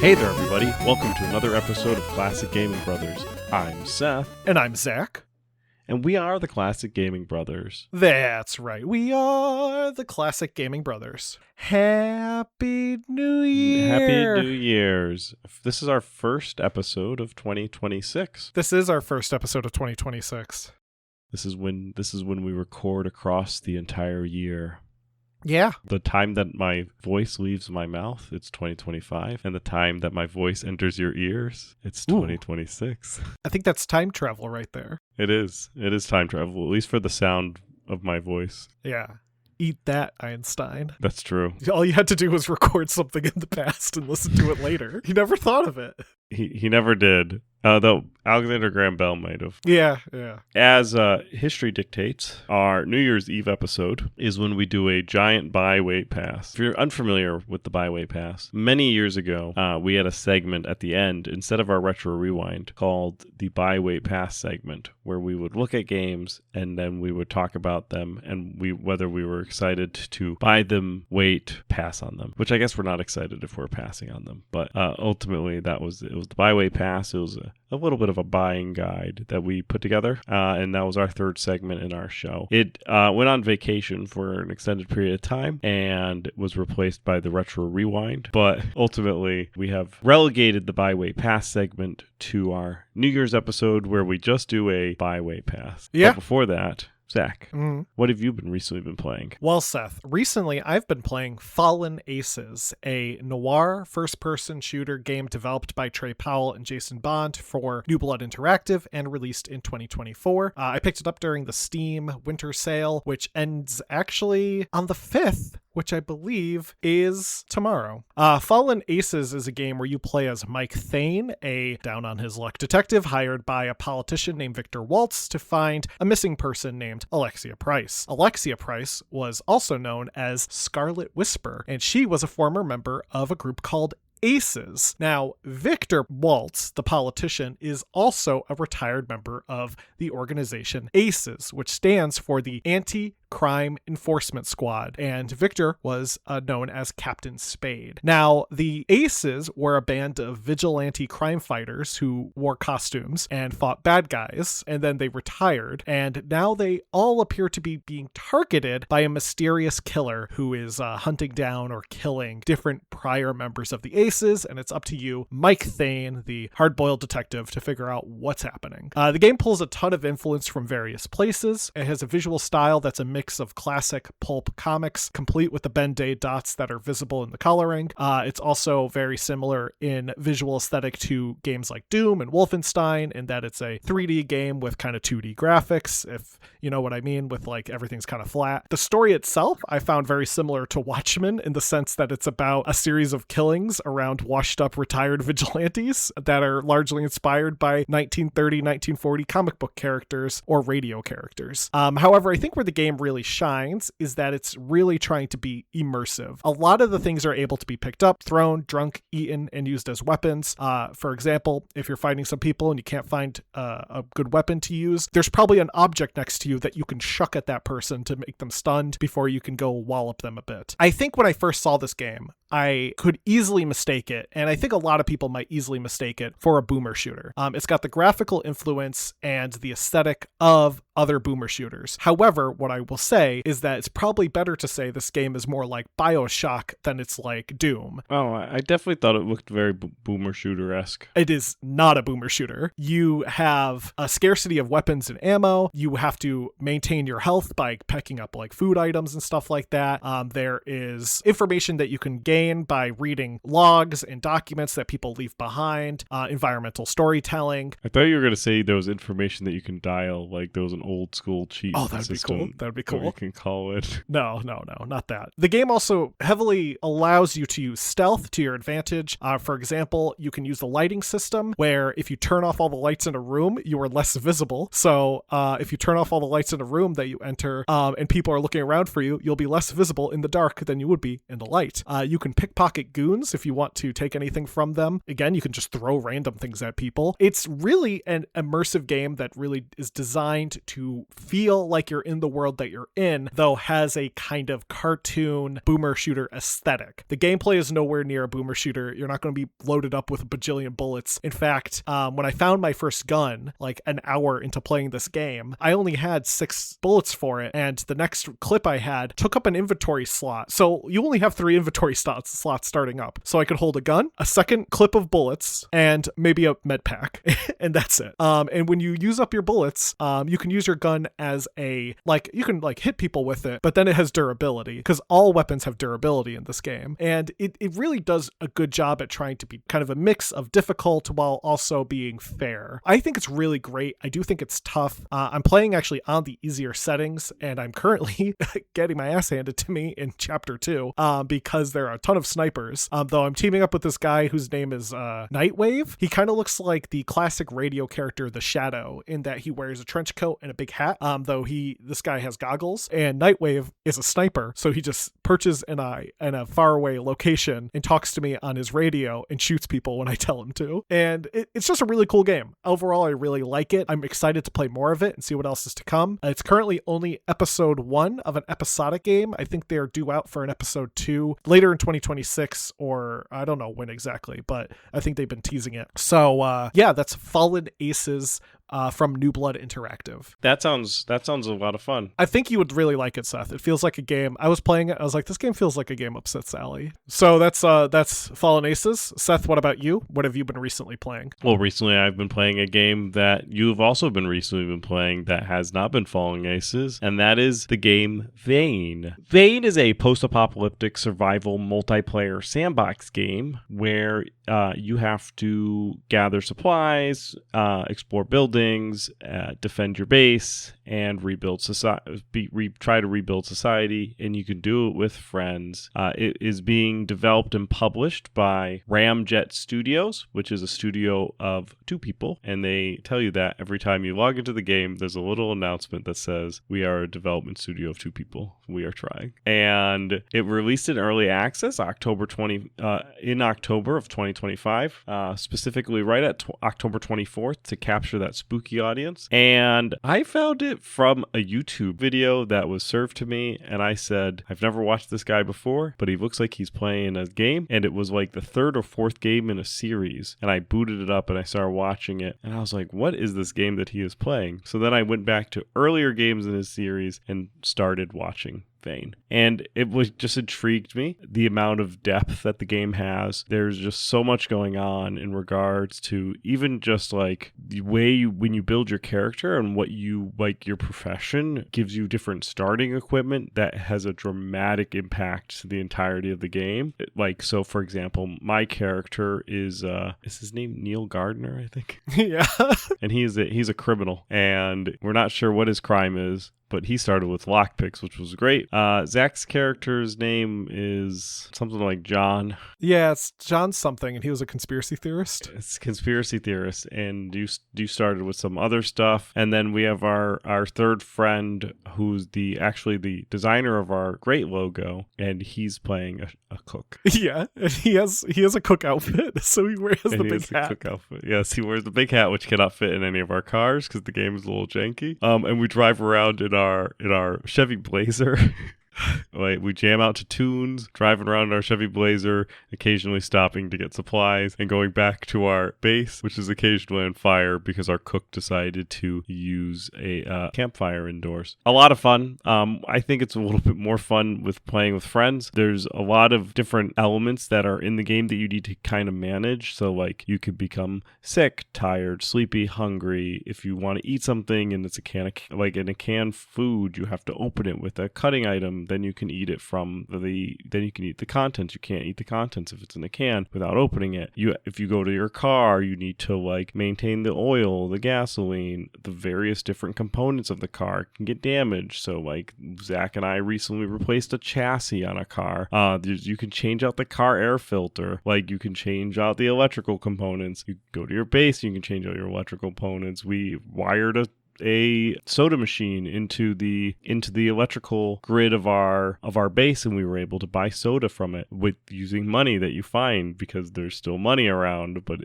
Hey there, everybody. Welcome to another episode of Classic Gaming Brothers. I'm Seth. And I'm Zach. And we are the Classic Gaming Brothers. That's right. We are the Classic Gaming Brothers. Happy New Year. Happy New Year's. This is our first episode of 2026. This is our first episode of 2026. This is when we record across the entire year. Yeah. The time that my voice leaves my mouth, it's 2025. And the time that my voice enters your ears, it's 2026. I think that's time travel right there. It is. It is time travel, at least for the sound of my voice. Yeah. Eat that, Einstein. That's true. All you had to do was record something in the past and listen to it later. You never thought of it. He never did. Though Alexander Graham Bell might have. Yeah. As history dictates, our New Year's Eve episode is when we do a giant buy-weight pass. If you're unfamiliar with the buy-weight pass, many years ago, we had a segment at the end, instead of our Retro Rewind, called the buy-weight pass segment, where we would look at games and then we would talk about them and whether we were excited to buy them, wait, pass on them, which I guess we're not excited if we're passing on them. But ultimately, it was the buy-weight pass. It was a little bit of a buying guide that we put together, and that was our third segment in our show. It went on vacation for an extended period of time and was replaced by the Retro Rewind, but ultimately we have relegated the buy-weight pass segment to our New Year's episode where we just do a buy-weight pass. Yeah. But before that, Zach, what have you recently been playing? Well, Seth, recently I've been playing Fallen Aces, a noir first-person shooter game developed by Trey Powell and Jason Bond for New Blood Interactive and released in 2024. I picked it up during the Steam winter sale, which ends actually on the 5th, which I believe is tomorrow. Fallen Aces is a game where you play as Mike Thane, a down-on-his-luck detective hired by a politician named Victor Waltz to find a missing person named Alexia Price. Alexia Price was also known as Scarlet Whisper, and she was a former member of a group called Aces. Now, Victor Waltz, the politician, is also a retired member of the organization Aces, which stands for the Anti-Crime Enforcement Squad, and Victor was known as Captain Spade. Now, the Aces were a band of vigilante crime fighters who wore costumes and fought bad guys, and then they retired, and now they all appear to be being targeted by a mysterious killer who is hunting down or killing different prior members of the Aces, and it's up to you, Mike Thane, the hard-boiled detective, to figure out what's happening. The game pulls a ton of influence from various places. It has a visual style that's a mix of classic pulp comics, complete with the Ben-Day dots that are visible in the coloring. It's also very similar in visual aesthetic to games like Doom and Wolfenstein, in that it's a 3D game with kind of 2D graphics, if you know what I mean, with like everything's kind of flat. The story itself I found very similar to Watchmen in the sense that it's about a series of killings around washed up retired vigilantes that are largely inspired by 1930, 1940 comic book characters or radio characters. However, I think where the game really shines is that it's really trying to be immersive. A lot of the things are able to be picked up, thrown, drunk, eaten, and used as weapons. For example, if you're fighting some people and you can't find a good weapon to use, there's probably an object next to you that you can shuck at that person to make them stunned before you can go wallop them a bit. I think when I first saw this game, I could easily mistake it, and I think a lot of people might easily mistake it for a boomer shooter. It's got the graphical influence and the aesthetic of other boomer shooters. However, what I will say is that it's probably better to say this game is more like BioShock than it's like Doom. Oh, I definitely thought it looked very boomer shooter-esque. It is not a boomer shooter. You have a scarcity of weapons and ammo. You have to maintain your health by picking up like food items and stuff like that. There is information that you can gain by reading logs and documents that people leave behind, environmental storytelling. I thought you were going to say there was information that you can dial, like there was an old school cheat Oh, that'd system. be cool. That'd be cool. You can call it. No, not that. The game also heavily allows you to use stealth to your advantage. For example, you can use the lighting system where if you turn off all the lights in a room, you are less visible. So if you turn off all the lights in a room that you enter and people are looking around for you, you'll be less visible in the dark than you would be in the light. You can can pickpocket goons if you want to take anything from them. Again, you can just throw random things at people. It's really an immersive game that really is designed to feel like you're in the world that you're in, though has a kind of cartoon boomer shooter aesthetic. The gameplay is nowhere near a boomer shooter. You're not going to be loaded up with a bajillion bullets. In fact, when I found my first gun, like an hour into playing this game, I only had 6 bullets for it, and the next clip I had took up an inventory slot. So you only have 3 inventory slots starting up. So I could hold a gun, a second clip of bullets, and maybe a med pack, and that's it. And when you use up your bullets, you can use your gun as you can hit people with it, but then it has durability, because all weapons have durability in this game. And it really does a good job at trying to be kind of a mix of difficult while also being fair. I think it's really great. I do think it's tough. I'm playing actually on the easier settings, and I'm currently getting my ass handed to me in chapter 2 because there are a ton of snipers. Though I'm teaming up with this guy whose name is Nightwave. He kind of looks like the classic radio character The Shadow, in that he wears a trench coat and a big hat, though this guy has goggles. And Nightwave is a sniper, so he just perches in a faraway location and talks to me on his radio and shoots people when I tell him to. And it's just a really cool game. Overall, I really like it. I'm excited to play more of it and see what else is to come. It's currently only episode 1 of an episodic game. I think they're due out for an episode 2 later in 2026, or I don't know when exactly, but I think they've been teasing it. So yeah, that's Fallen Aces from New Blood Interactive. That sounds a lot of fun. I think you would really like it, Seth. It feels like a game. I was playing it. I was like, this game feels like a game up Seth's alley. So that's Fallen Aces. Seth, what about you? What have you been recently playing? Well, recently I've been playing a game that you've also recently been playing that has not been Fallen Aces, and that is the game Vane. Vane is a post-apocalyptic survival multiplayer sandbox game where you have to gather supplies, explore buildings, defend your base, and rebuild society. Try to rebuild society, and you can do it with friends. It is being developed and published by Ramjet Studios, which is a studio of 2 people, and they tell you that every time you log into the game, there's a little announcement that says, "We are a development studio of 2 people. We are trying." And it released in early access in October of 2025, specifically right at October 24th, to capture that spooky audience. And I found it from a YouTube video that was served to me, and I said, I've never watched this guy before, but he looks like he's playing a game. And it was like the 3rd or 4th game in a series, and I booted it up and I started watching it, and I was like, what is this game that he is playing? So then I went back to earlier games in his series and started watching Vane. And it was just intrigued me, the amount of depth that the game has. There's just so much going on in regards to even just like the way when you build your character and what you like, your profession gives you different starting equipment that has a dramatic impact to the entirety of the game. Like, so for example, my character is his name Neil Gardner, I think? Yeah. And he's a criminal, and we're not sure what his crime is, but he started with lockpicks, which was great. Zach's character's name is something like John. Yeah, it's John something, and he was a conspiracy theorist. It's a conspiracy theorist, and you started with some other stuff. And then we have our third friend, who's actually the designer of our great logo, and he's playing a cook. Yeah, and he has a cook outfit, so he wears the big hat. Cook outfit. Yes, he wears the big hat, which cannot fit in any of our cars because the game is a little janky. And we drive around in our Chevy Blazer. Like, we jam out to tunes, driving around in our Chevy Blazer, occasionally stopping to get supplies, and going back to our base, which is occasionally on fire because our cook decided to use a campfire indoors. A lot of fun. I think it's a little bit more fun with playing with friends. There's a lot of different elements that are in the game that you need to kind of manage. So, like, you could become sick, tired, sleepy, hungry. If you want to eat something and it's in a canned food, you have to open it with a cutting item. Then you can eat it then you can eat the contents. You can't eat the contents if it's in a can without opening it. If you go to your car, you need to like maintain the oil, the gasoline, the various different components of the car can get damaged. So like Zach and I recently replaced a chassis on a car. You can change out the car air filter. Like, you can change out the electrical components. You go to your base, you can change out your electrical components. We wired a a soda machine into the electrical grid of our base, and we were able to buy soda from it with using money that you find, because there's still money around, but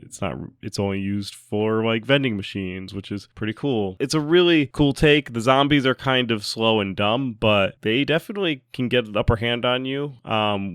it's only used for like vending machines, which is pretty cool. It's a really cool take. The zombies are kind of slow and dumb, but they definitely can get an upper hand on you.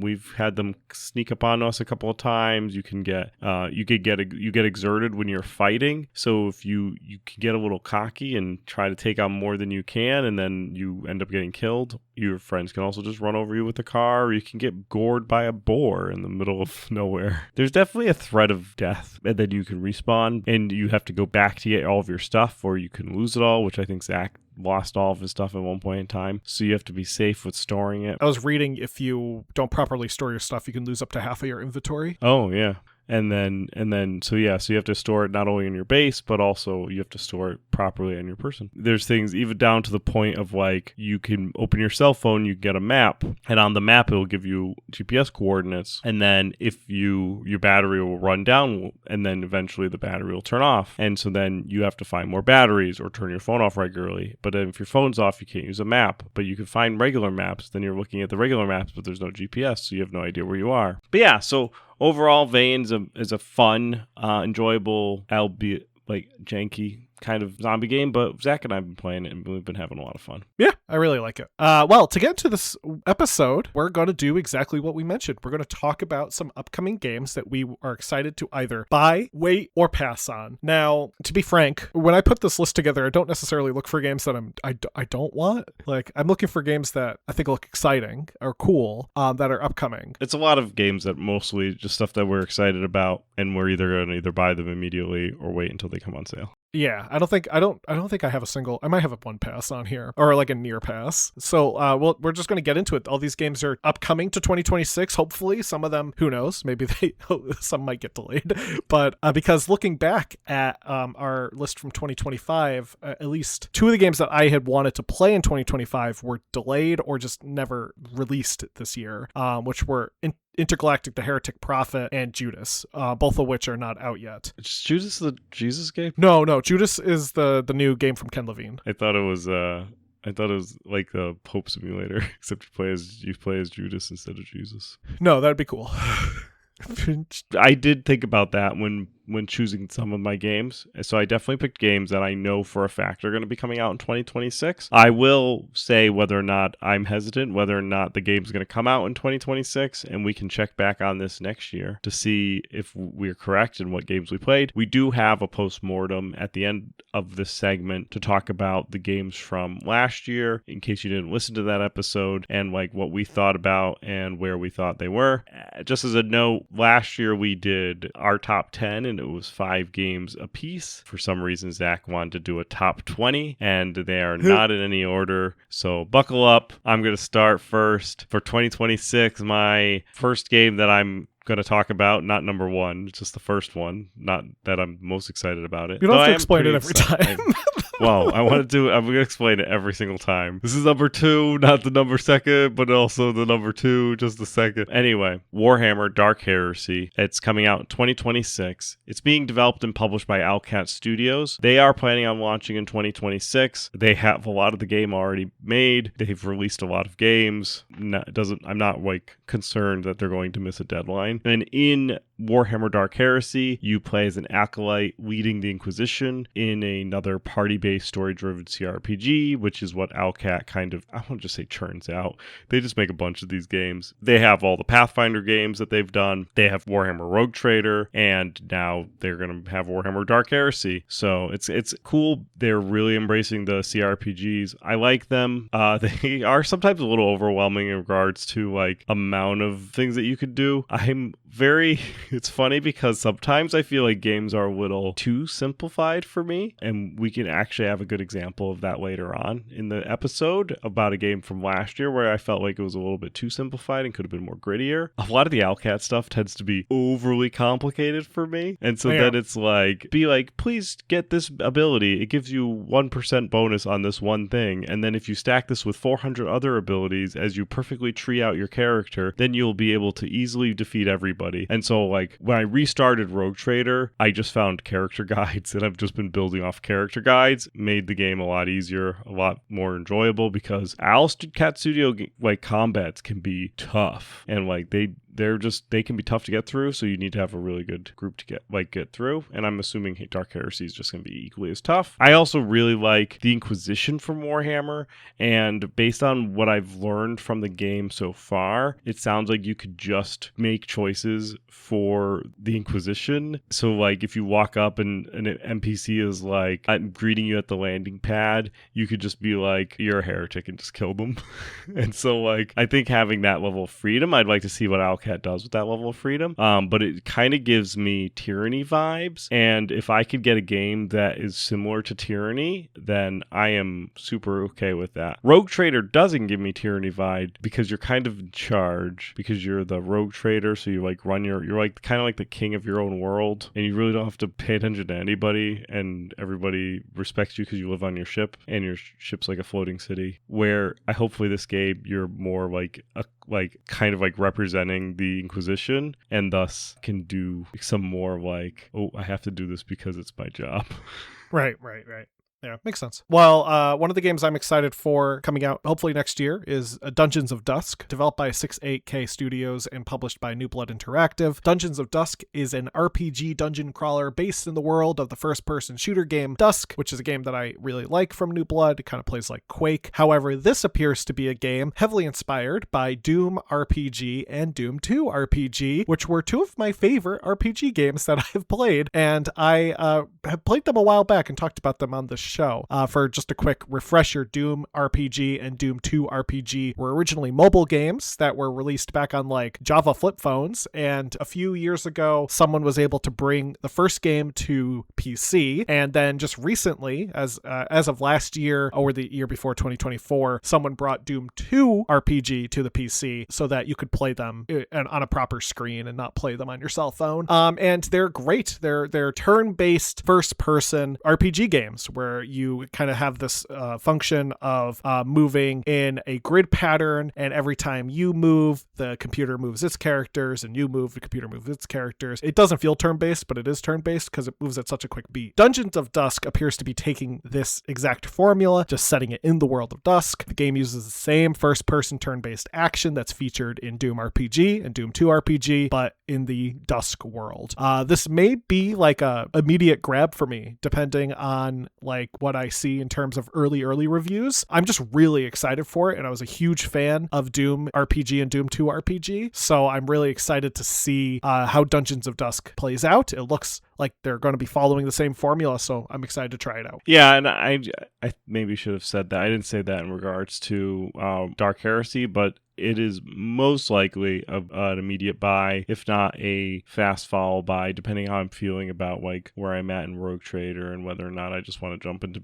We've had them sneak up on us a couple of times. You get exerted when you're fighting, so if you can get a little cocky and try to take on more than you can, and then you end up getting killed. Your friends can also just run over you with a car, or you can get gored by a boar in the middle of nowhere. There's definitely a threat of death, and then you can respawn, and you have to go back to get all of your stuff, or you can lose it all, which I think Zach lost all of his stuff at one point in time, so you have to be safe with storing it. I was reading, if you don't properly store your stuff, you can lose up to half of your inventory. Oh, yeah. And then, so you have to store it not only in your base, but also you have to store it properly on your person. There's things even down to the point of like, you can open your cell phone, you get a map, and on the map, it will give you GPS coordinates. And then if your battery will run down, and then eventually the battery will turn off. And so then you have to find more batteries or turn your phone off regularly. But then if your phone's off, you can't use a map, but you can find regular maps. Then you're looking at the regular maps, but there's no GPS, so you have no idea where you are. But yeah, so overall, Veins is a fun, enjoyable, albeit like janky kind of zombie game, but Zach and I have been playing it, and we've been having a lot of fun. Yeah, I really like it. Well, to get into this episode, we're going to do exactly what we mentioned. We're going to talk about some upcoming games that we are excited to either buy, wait, or pass on. Now, to be frank, when I put this list together, I don't necessarily look for games that I don't want. Like, I'm looking for games that I think look exciting or cool, that are upcoming. It's a lot of games that mostly just stuff that we're excited about, and we're either going to either buy them immediately or wait until they come on sale. Yeah, I don't think I have a single. I might have a one pass on here, or like a near pass. So, we're just going to get into it. All these games are upcoming to 2026. Hopefully, some of them, who knows? Maybe some might get delayed. But because looking back at our list from 2025, at least two of the games that I had wanted to play in 2025 were delayed or just never released this year, which were Intergalactic, The Heretic Prophet, and Judas, both of which are not out yet. Is Judas the Jesus game? No, Judas is the new game from Ken Levine. I thought it was like the Pope Simulator, except you play as Judas instead of Jesus. No, that'd be cool. I did think about that when choosing some of my games. So I definitely picked games that I know for a fact are going to be coming out in 2026. I will say whether or not I'm hesitant, whether or not the game's going to come out in 2026, and we can check back on this next year to see if we're correct in what games we played. We do have a post-mortem at the end of this segment to talk about the games from last year, in case you didn't listen to that episode, and like what we thought about and where we thought they were. Just as a note, last year we did our top 10, and it was 5 games apiece. For some reason, Zach wanted to do a top 20, and they are not in any order. So buckle up. I'm going to start first. For 2026, my first game that I'm going to talk about, not number 1, just the first one. Not that I'm most excited about it. You don't have to explain it every time. Well, I'm going to explain it every single time. This is number 2, not the number 2nd, but also the number 2, just the 2nd. Anyway, Warhammer Dark Heresy. It's coming out in 2026. It's being developed and published by Owlcat Studios. They are planning on launching in 2026. They have a lot of the game already made. They've released a lot of games. I'm not like concerned that they're going to miss a deadline. And in Warhammer Dark Heresy, you play as an acolyte leading the Inquisition in another party-based story-driven CRPG, which is what Owlcat kind of, I won't just say churns out. They just make a bunch of these games. They have all the Pathfinder games that they've done. They have Warhammer Rogue Trader, and now they're going to have Warhammer Dark Heresy. So it's cool. They're really embracing the CRPGs. I like them. They are sometimes a little overwhelming in regards to like amount of things that you could do. It's funny because sometimes I feel like games are a little too simplified for me, and we can actually have a good example of that later on in the episode about a game from last year where I felt like it was a little bit too simplified and could have been more grittier. A lot of the Owlcat stuff tends to be overly complicated for me, and so then it's like, please get this ability. It gives you 1% bonus on this one thing, and then if you stack this with 400 other abilities as you perfectly tree out your character, then you'll be able to easily defeat every everybody. And so like when I restarted Rogue Trader, I just found character guides and I've just been building off character guides, made the game a lot easier, a lot more enjoyable, because Owl's Cat Studio like combats can be tough, and like they can be tough to get through, so you need to have a really good group to get through. And I'm assuming Dark Heresy is just going to be equally as tough. I also really like the Inquisition from Warhammer, and based on what I've learned from the game so far, it sounds like you could just make choices for the Inquisition. So like if you walk up and an NPC is like, I'm greeting you at the landing pad, you could just be like, you're a heretic, and just kill them. And so like I think having that level of freedom, I'd like to see what Owlcat does with that level of freedom. But it kind of gives me Tyranny vibes, and if I could get a game that is similar to Tyranny, then I am super okay with that. Rogue Trader doesn't give me Tyranny vibe because you're kind of in charge, because you're the Rogue Trader, so you like you're like kind of like the king of your own world, and you really don't have to pay attention to anybody, and everybody respects you because you live on your ship, and your ship's like a floating city. Where hopefully this game you're more like kind of like representing the Inquisition, and thus can do some more like, oh, I have to do this because it's my job. Right. Yeah, makes sense. Well, one of the games I'm excited for coming out hopefully next year is Dungeons of Dusk, developed by 68K Studios and published by New Blood Interactive. Dungeons of Dusk is an RPG dungeon crawler based in the world of the first-person shooter game Dusk, which is a game that I really like from New Blood. It kind of plays like Quake. However, this appears to be a game heavily inspired by Doom RPG and Doom 2 RPG, which were two of my favorite RPG games that I've played, and I have played them a while back and talked about them on the show. For just a quick refresher, Doom RPG and Doom 2 RPG were originally mobile games that were released back on like Java flip phones, and a few years ago someone was able to bring the first game to PC, and then just recently, as of last year or the year before 2024, someone brought Doom 2 RPG to the PC so that you could play them on a proper screen and not play them on your cell phone. And they're great. They're turn-based first-person RPG games where you kind of have this function of moving in a grid pattern, and every time you move, the computer moves its characters, and you move, the computer moves its characters. It doesn't feel turn-based, but it is turn-based because it moves at such a quick beat. Dungeons of Dusk appears to be taking this exact formula, just setting it in the world of Dusk. The game uses the same first-person turn-based action that's featured in Doom RPG and Doom 2 RPG, but in the Dusk world. This may be like a immediate grab for me, depending on like what I see in terms of early reviews. I'm just really excited for it, and I was a huge fan of Doom RPG and Doom 2 RPG, so I'm really excited to see how Dungeons of Dusk plays out. It looks like they're going to be following the same formula, so I'm excited to try it out. Yeah, and I maybe should have said that. I didn't say that in regards to Dark Heresy, but it is most likely an immediate buy, if not a fast follow buy, depending how I'm feeling about like where I'm at in Rogue Trader and whether or not I just want to jump into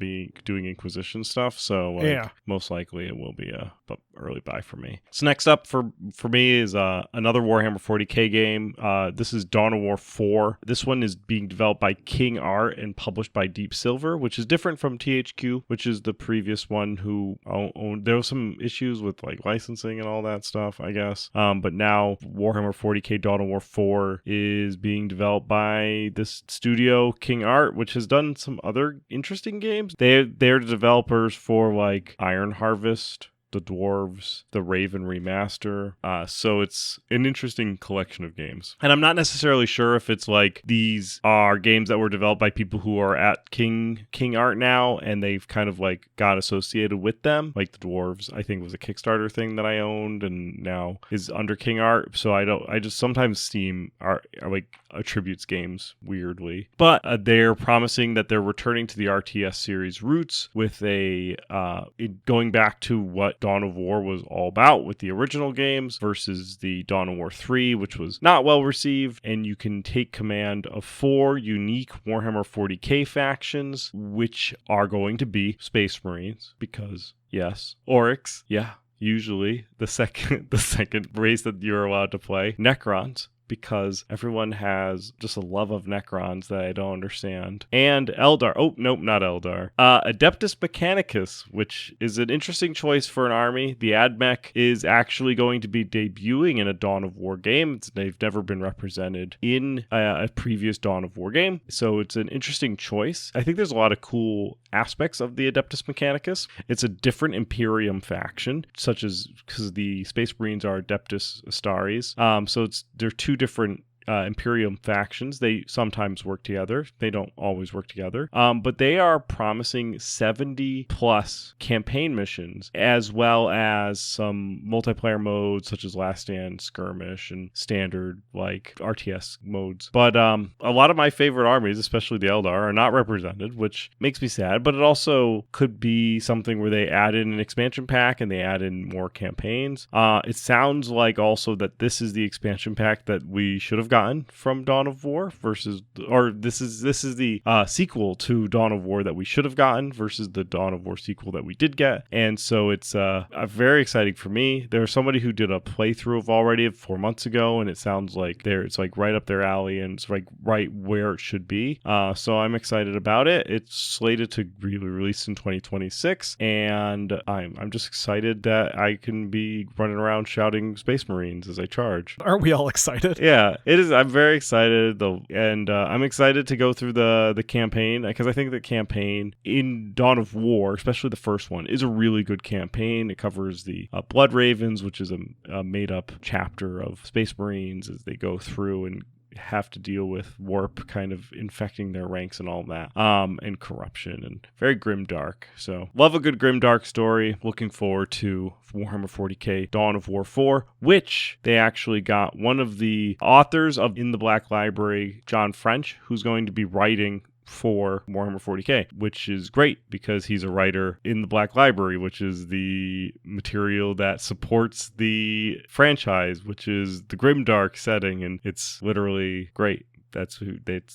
doing Inquisition stuff. So like, yeah, most likely it will be a early buy for me. So next up for me is another Warhammer 40k game. This is Dawn of War 4. This one is being developed by King Art and published by Deep Silver, which is different from THQ, which is the previous one who owned. There was some issues with like licensing and all that stuff, I guess. But now Warhammer 40k Dawn of War 4 is being developed by this studio, King Art, which has done some other interesting games. They're the developers for like Iron Harvest, the Dwarves, the Raven Remaster. So it's an interesting collection of games. And I'm not necessarily sure if it's like these are games that were developed by people who are at King Art now, and they've kind of like got associated with them. Like the Dwarves, I think, was a Kickstarter thing that I owned and now is under King Art. So I just sometimes Steam are like attributes games weirdly. But they're promising that they're returning to the RTS series roots with going back to what Dawn of War was all about with the original games versus the Dawn of War 3, which was not well received. And you can take command of 4 unique Warhammer 40k factions, which are going to be Space Marines, because yes, Oryx, yeah, usually the second race that you're allowed to play, Necrons, because everyone has just a love of Necrons that I don't understand. And Eldar. Oh, nope, not Eldar. Adeptus Mechanicus, which is an interesting choice for an army. The AdMech is actually going to be debuting in a Dawn of War game. They've never been represented in a previous Dawn of War game, so it's an interesting choice. I think there's a lot of cool aspects of the Adeptus Mechanicus. It's a different Imperium faction, such as because the Space Marines are Adeptus Astaris. So they're two different Imperium factions. They sometimes work together. They don't always work together. But they are promising 70 plus campaign missions, as well as some multiplayer modes such as Last Stand, Skirmish, and standard like RTS modes. But a lot of my favorite armies, especially the Eldar, are not represented, which makes me sad. But it also could be something where they add in an expansion pack and they add in more campaigns. It sounds like also that this is the expansion pack that we should have gotten from Dawn of War this is the sequel to Dawn of War that we should have gotten versus the Dawn of War sequel that we did get. And so it's very exciting for me. There's somebody who did a playthrough of already 4 months ago, and it sounds like it's like right up their alley and it's like right where it should be. So I'm excited about it. It's slated to be released in 2026, and I'm just excited that I can be running around shouting Space Marines as I charge. Aren't we all excited? Yeah, it is. I'm very excited and I'm excited to go through the campaign, because I think the campaign in Dawn of War, especially the first one, is a really good campaign. It covers the Blood Ravens, which is a made-up chapter of Space Marines as they go through and have to deal with warp kind of infecting their ranks and all that, and corruption, and very grimdark. So love a good grimdark story. Looking forward to Warhammer 40k Dawn of War 4, which they actually got one of the authors of In the Black Library, John French, who's going to be writing for Warhammer 40k, which is great because he's a writer in the Black Library, which is the material that supports the franchise, which is the grimdark setting, and it's literally great. It's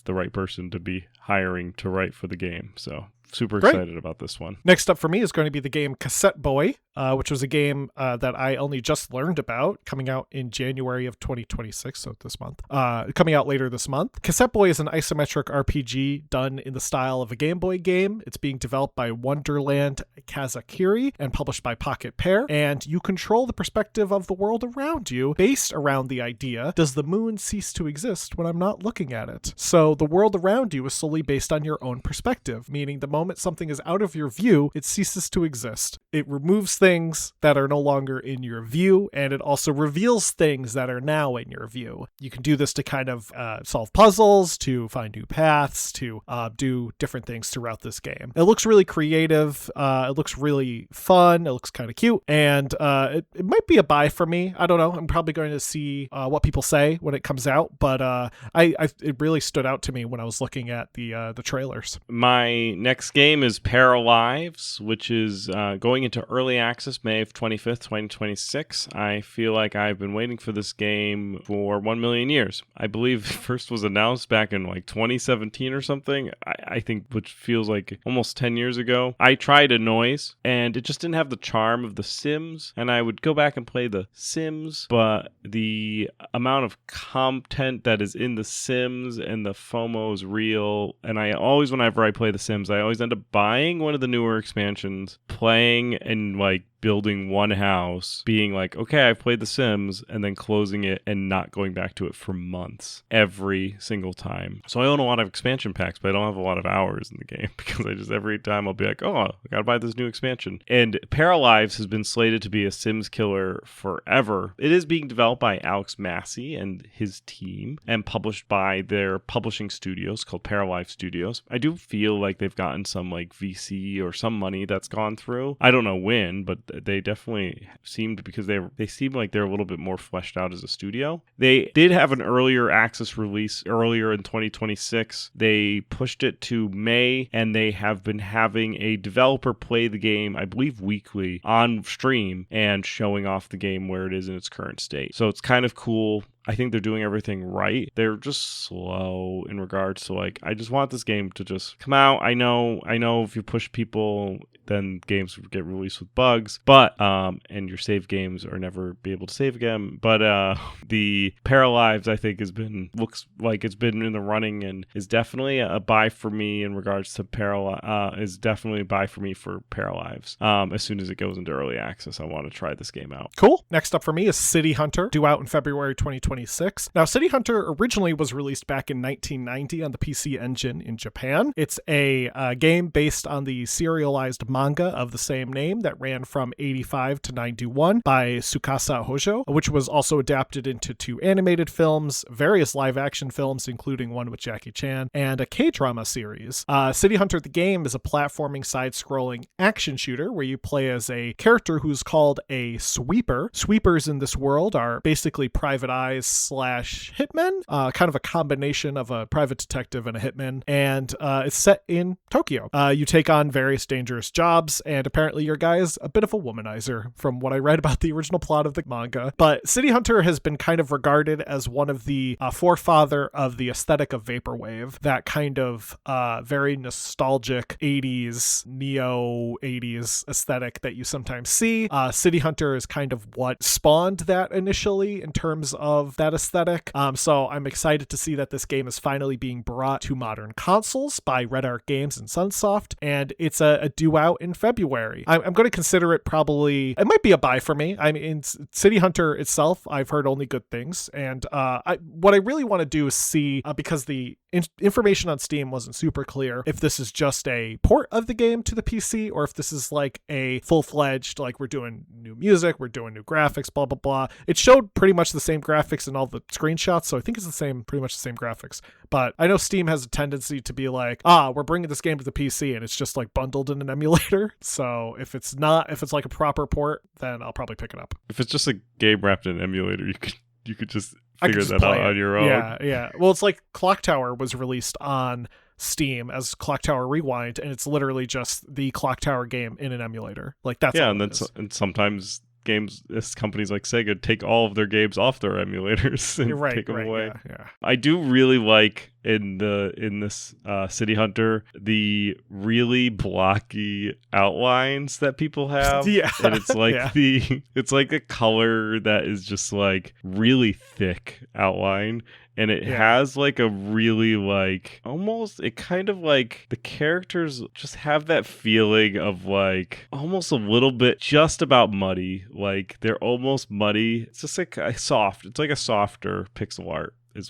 the right person to be hiring to write for the game. So super excited about this one. Next up for me is going to be the game Cassette Boy, which was a game that I only just learned about, coming out in January of 2026, so this month. Coming out later this month. Cassette Boy is an isometric RPG done in the style of a Game Boy game. It's being developed by Wonderland Kazakiri and published by Pocket Pair, and you control the perspective of the world around you based around the idea, does the moon cease to exist when I'm not looking at it? So the world around you is solely based on your own perspective, meaning the moment something is out of your view, it ceases to exist. It removes things that are no longer in your view, and it also reveals things that are now in your view. You can do this to kind of solve puzzles, to find new paths, to do different things throughout this game. It looks really creative. It looks really fun. It looks kind of cute, and it might be a buy for me. I don't know. I'm probably going to see what people say when it comes out, but it really stood out to me when I was looking at the trailers. My next game is Paralives, which is going into early access May of 25th, 2026. I feel like I've been waiting for this game for 1 million years. I believe it first was announced back in like 2017 or something. I think, which feels like almost 10 years ago. I tried a Noise, and it just didn't have the charm of The Sims, and I would go back and play The Sims, but the amount of content that is in The Sims and the FOMO is real, and I always, whenever I play The Sims, I always end up buying one of the newer expansions, playing and like building one house, being like, okay, I've played The Sims, and then closing it and not going back to it for months every single time. So I own a lot of expansion packs, but I don't have a lot of hours in the game because I just, every time I'll be like, oh, I gotta buy this new expansion. And Paralives has been slated to be a Sims killer forever. It is being developed by Alex Massey and his team and published by their publishing studios called Paralives Studios. I do feel like they've gotten some like VC or some money that's gone through. I don't know when, but they definitely seemed, because they seem like they're a little bit more fleshed out as a studio. They did have an earlier access release earlier in 2026. They pushed it to May, and they have been having a developer play the game, I believe weekly, on stream and showing off the game where it is in its current state. So it's kind of cool. I think they're doing everything right. They're just slow in regards to like, I just want this game to just come out. I know if you push people, then games get released with bugs, but and your save games are never be able to save again. But the Paralives, I think, looks like it's been in the running and is definitely a buy for me in regards to is definitely a buy for me for Paralives. As soon as it goes into early access, I want to try this game out. Cool. Next up for me is City Hunter, due out in February 2026. Now, City Hunter originally was released back in 1990 on the PC Engine in Japan. It's a game based on the serialized manga of the same name that ran from 85 to 91 by Tsukasa Hojo, which was also adapted into 2 animated films, various live-action films, including one with Jackie Chan, and a K-drama series. City Hunter, the game, is a platforming side-scrolling action shooter where you play as a character who's called a sweeper. Sweepers in this world are basically private eyes / hitmen, kind of a combination of a private detective and a hitman, and it's set in Tokyo. You take on various dangerous jobs, and apparently your guy is a bit of a womanizer from what I read about the original plot of the manga. But City Hunter has been kind of regarded as one of the forefather of the aesthetic of Vaporwave, that kind of very nostalgic 80s, neo-80s aesthetic that you sometimes see. City Hunter is kind of what spawned that initially in terms of that aesthetic. So I'm excited to see that this game is finally being brought to modern consoles by Red Arc Games and Sunsoft, and it's a due out in February. I'm going to consider it probably, it might be a buy for me. I mean, City Hunter itself, I've heard only good things, and what I really want to do is see, because the information on Steam wasn't super clear, if this is just a port of the game to the PC, or if this is like a full-fledged, like we're doing new music, we're doing new graphics, blah, blah, blah. It showed pretty much the same graphics in all the screenshots, so I think it's pretty much the same graphics. But I know Steam has a tendency to be like, we're bringing this game to the PC, and it's just like bundled in an emulator. So if it's like a proper port, then I'll probably pick it up. If it's just a game wrapped in an emulator, you could just figure that out on your own. Yeah. Well, it's like Clock Tower was released on Steam as Clock Tower Rewind, and it's literally just the Clock Tower game in an emulator. Like that's and sometimes companies like Sega take all of their games off their emulators and take them away. Yeah. I do really like in this City Hunter the really blocky outlines that people have. Yeah. And it's like it's like a color that is just like really thick outline. And it has like a really like almost, it kind of like the characters just have that feeling of like almost a little bit just about muddy. Like they're almost muddy. It's just like it's like a softer pixel art. Is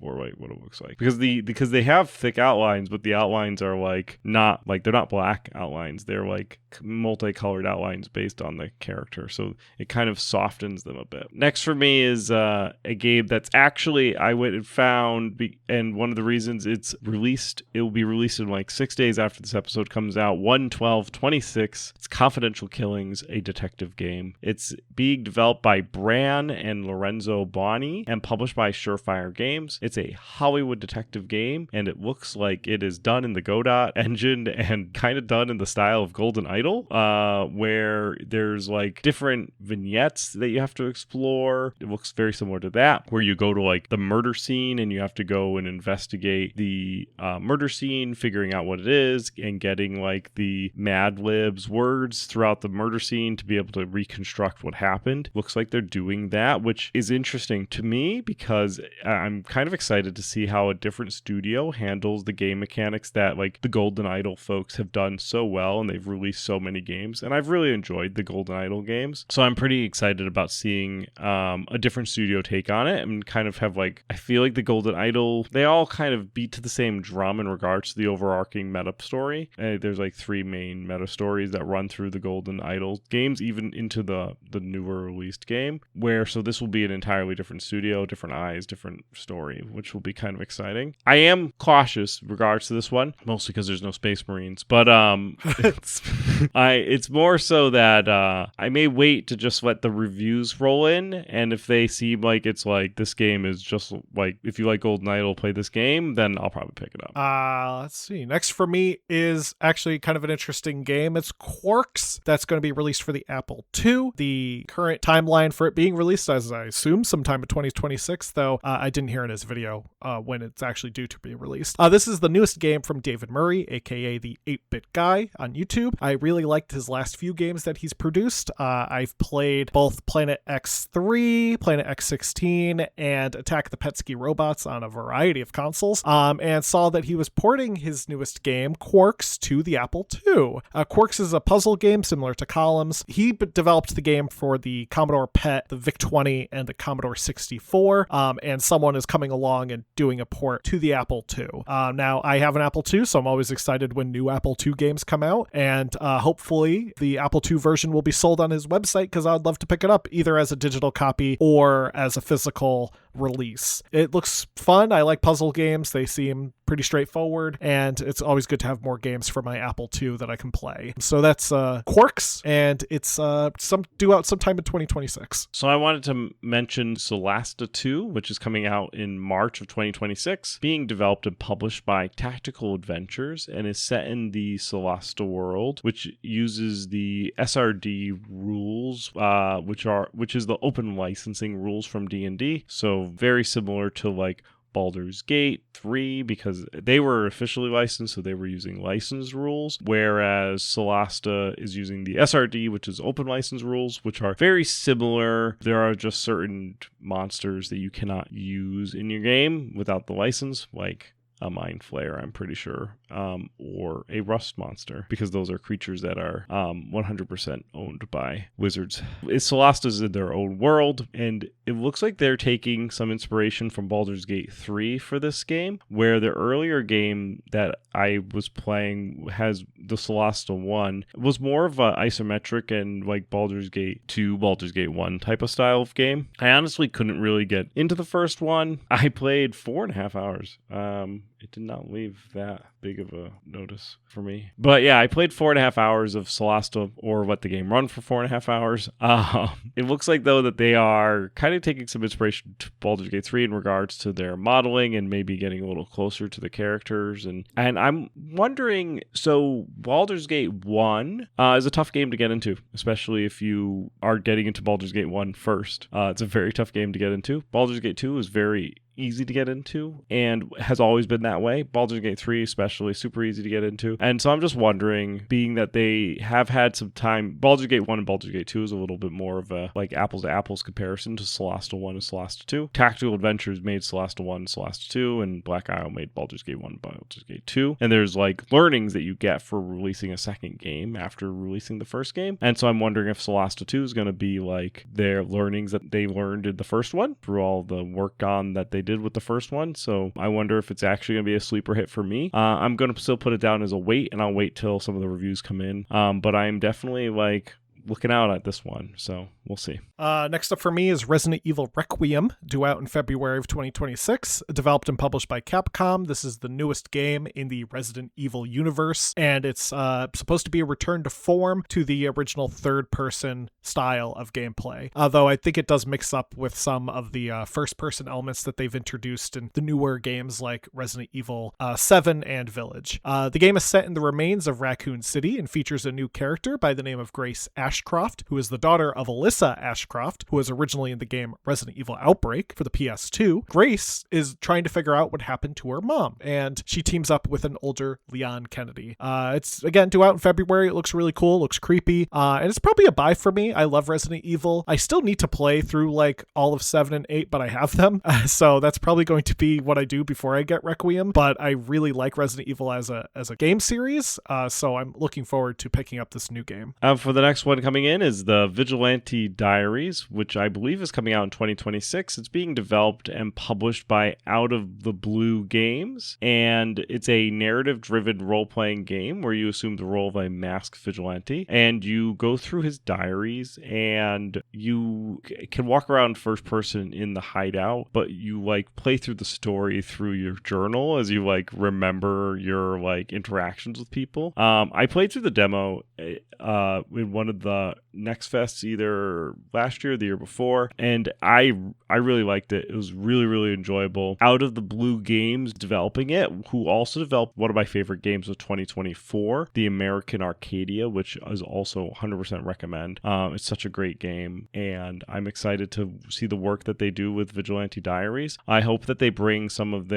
more like what it looks like, because they have thick outlines, but the outlines are like not like, they're not black outlines, they're like multicolored outlines based on the character, so it kind of softens them a bit. Next for me is a game that's actually I went and found, and one of the reasons it will be released in like 6 days after this episode comes out, 1/12/26. It's Confidential Killings, a detective game. It's being developed by Bran and Lorenzo Boni and published by Surefire Games. It's a Hollywood detective game, and it looks like it is done in the Godot engine and kind of done in the style of Golden Idol, where there's like different vignettes that you have to explore. It looks very similar to that, where you go to like the murder scene and you have to go and investigate the murder scene, figuring out what it is, and getting like the Mad Libs words throughout the murder scene to be able to reconstruct what happened. Looks like they're doing that, which is interesting to me because I'm kind of excited to see how a different studio handles the game mechanics that like the Golden Idol folks have done so well, and they've released so many games, and I've really enjoyed the Golden Idol games. So I'm pretty excited about seeing a different studio take on it, and kind of have like, I feel like the Golden Idol, they all kind of beat to the same drum in regards to the overarching meta story. There's like 3 main meta stories that run through the Golden Idol games, even into the newer released game, so this will be an entirely different studio, different eyes, different different story, which will be kind of exciting. I am cautious in regards to this one, mostly because there's no Space Marines. But it's more so that I may wait to just let the reviews roll in, and if they seem like it's like this game is just like if you like Golden Idol, play this game, then I'll probably pick it up. Let's see. Next for me is actually kind of an interesting game. It's Quarks. That's going to be released for the Apple II. The current timeline for it being released, as I assume, sometime in 2026, though I didn't hear in his video when it's actually due to be released. This is the newest game from David Murray, aka the 8-Bit Guy on YouTube. I really liked his last few games that he's produced. I've played both Planet X3, Planet X16, and Attack the Petsky Robots on a variety of consoles, and saw that he was porting his newest game, Quarks, to the Apple II. Quarks is a puzzle game similar to Columns. He developed the game for the Commodore PET, the VIC-20, and the Commodore 64, and someone is coming along and doing a port to the Apple II. Now, I have an Apple II, so I'm always excited when new Apple II games come out, and hopefully the Apple II version will be sold on his website, because I'd love to pick it up either as a digital copy or as a physical release. It looks fun. I like puzzle games. They seem pretty straightforward, and it's always good to have more games for my Apple II that I can play. So that's Quarks, and it's due out sometime in 2026. So I wanted to mention Solasta 2, which is coming out in March of 2026, being developed and published by Tactical Adventures, and is set in the Solasta world, which uses the SRD rules, which is the open licensing rules from D&D. So very similar to like Baldur's Gate 3, because they were officially licensed, so they were using licensed rules, whereas Solasta is using the SRD, which is open license rules, which are very similar. There are just certain monsters that you cannot use in your game without the license, like a Mind Flayer, I'm pretty sure, or a Rust Monster, because those are creatures that are 100% owned by Wizards. Solasta's in their own world, and it looks like they're taking some inspiration from Baldur's Gate 3 for this game, where the earlier game that I was playing has the Solasta 1 was more of an isometric and like Baldur's Gate 2, Baldur's Gate 1 type of style of game. I honestly couldn't really get into the first one. I played 4.5 hours. It did not leave that big of a notice for me. But yeah, I played 4.5 hours of Solasta, or let the game run for 4.5 hours. It looks like, though, that they are kind of taking some inspiration to Baldur's Gate 3 in regards to their modeling and maybe getting a little closer to the characters. And I'm wondering, so Baldur's Gate 1 is a tough game to get into, especially if you are getting into Baldur's Gate 1 first. It's a very tough game to get into. Baldur's Gate 2 is very easy to get into and has always been that way. Baldur's Gate 3 especially, super easy to get into. And so I'm just wondering, being that they have had some time, Baldur's Gate 1 and Baldur's Gate 2 is a little bit more of a like apples to apples comparison to Solasta 1 and Solasta 2. Tactical Adventures made Solasta 1 and Solasta 2, and Black Isle made Baldur's Gate 1 and Baldur's Gate 2. And there's like learnings that you get for releasing a second game after releasing the first game. And so I'm wondering if Solasta 2 is going to be like their learnings that they learned in the first one through all the work on that they did with the first one. So I wonder if it's actually going to be a sleeper hit for me. I'm going to still put it down as a wait, and I'll wait till some of the reviews come in. But I'm definitely like looking out at this one, so we'll see. Next up for me is Resident Evil Requiem, due out in February of 2026, developed and published by Capcom. This is the newest game in the Resident Evil universe, and it's supposed to be a return to form to the original third-person style of gameplay, though I think it does mix up with some of the first-person elements that they've introduced in the newer games like Resident Evil 7 and Village. The game is set in the remains of Raccoon City and features a new character by the name of Grace Ashcroft, who is the daughter of Alyssa Ashcroft, who was originally in the game Resident Evil Outbreak for the PS2. Grace is trying to figure out what happened to her mom, and she teams up with an older Leon Kennedy. It's, again, due out in February. It looks really cool, looks creepy, and it's probably a buy for me. I love Resident Evil. I still need to play through like all of 7 and 8, but I have them, so that's probably going to be what I do before I get Requiem, but I really like Resident Evil as a game series, so I'm looking forward to picking up this new game. For the next one one coming in is the Vigilante Diaries, which I believe is coming out in 2026. It's being developed and published by Out of the Blue Games, and it's a narrative-driven role-playing game where you assume the role of a masked vigilante, and you go through his diaries, and you can walk around first person in the hideout, but you like play through the story through your journal as you like remember your like interactions with people. I played through the demo in one of the Next Fests either last year or the year before, and I really liked it. It was really, really enjoyable. Out of the Blue Games developing it, who also developed one of my favorite games of 2024, the American Arcadia, which is also 100% recommend. It's such a great game, and I'm excited to see the work that they do with Vigilante Diaries. I hope that they bring some of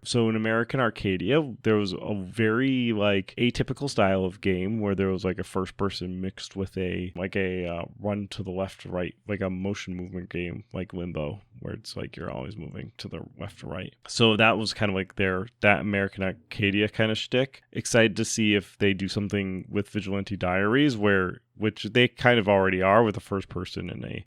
so in American Arcadia, there was a very like atypical style of game where there was like a first person mixed with a run to the left to right, like a motion movement game like Limbo, where it's like you're always moving to the left to right. So that was kind of like that American Arcadia kind of shtick. Excited to see if they do something with Vigilante Diaries which they kind of already are with a first person and a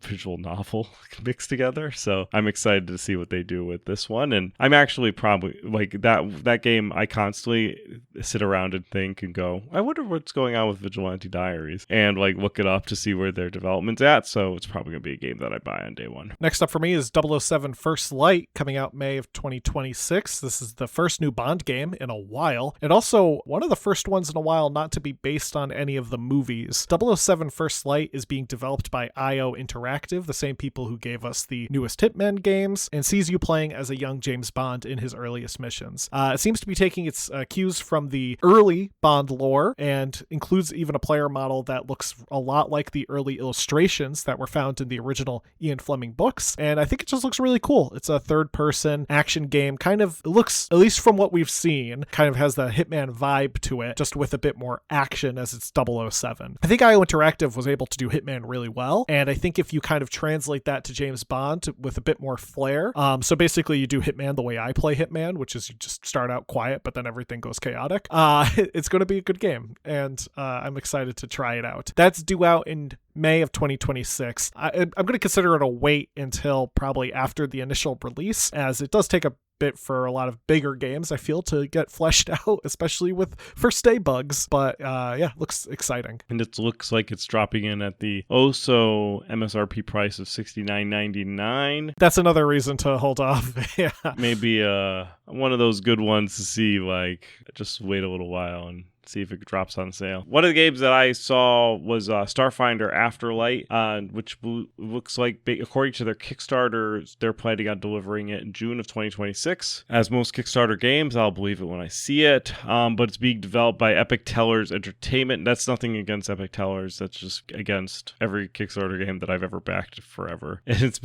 visual novel mixed together. So I'm excited to see what they do with this one. And I'm actually probably like that game. I constantly sit around and think and go, I wonder what's going on with Vigilante Diaries, and like look it up to see where their development's at. So it's probably going to be a game that I buy on day one. Next up for me is 007 First Light, coming out May of 2026. This is the first new Bond game in a while, and also one of the first ones in a while not to be based on any of the movies. 007 First Light is being developed by IO Interactive, the same people who gave us the newest Hitman games, and sees you playing as a young James Bond in his earliest missions. It seems to be taking its cues from the early Bond lore and includes even a player model that looks a lot like the early illustrations that were found in the original Ian Fleming books, and I think it just looks really cool. It's a third-person action game, kind of, it looks, at least from what we've seen, kind of has the Hitman vibe to it, just with a bit more action as it's 007. I think IO Interactive was able to do Hitman really well, and I think if you kind of translate that to James Bond with a bit more flair, so basically you do Hitman the way I play Hitman, which is you just start out quiet, but then everything goes chaotic. It's going to be a good game, and I'm excited to try it out. That's due out in May of 2026. I'm going to consider it a wait until probably after the initial release, as it does take a bit for a lot of bigger games, I feel, to get fleshed out, especially with first day bugs. But yeah, looks exciting. And it looks like it's dropping in at the MSRP price of $69.99. That's another reason to hold off. Yeah. Maybe one of those good ones to see, like, just wait a little while and see if it drops on sale. One of the games that I saw was Starfinder Afterlight, which looks like, according to their Kickstarter, they're planning on delivering it in June of 2026. As most Kickstarter games, I'll believe it when I see it, but it's being developed by Epic Tellers Entertainment. That's nothing against Epic Tellers. That's just against every Kickstarter game that I've ever backed forever. And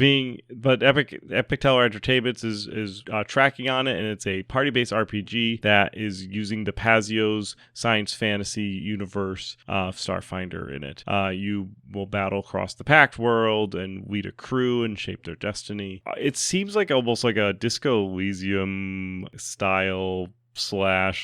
but Epic Teller Entertainment is tracking on it, and it's a party-based RPG that is using the Pazio's science fantasy universe of Starfinder in it. You will battle across the Pact world and lead a crew and shape their destiny. It seems like almost like a Disco Elysium style /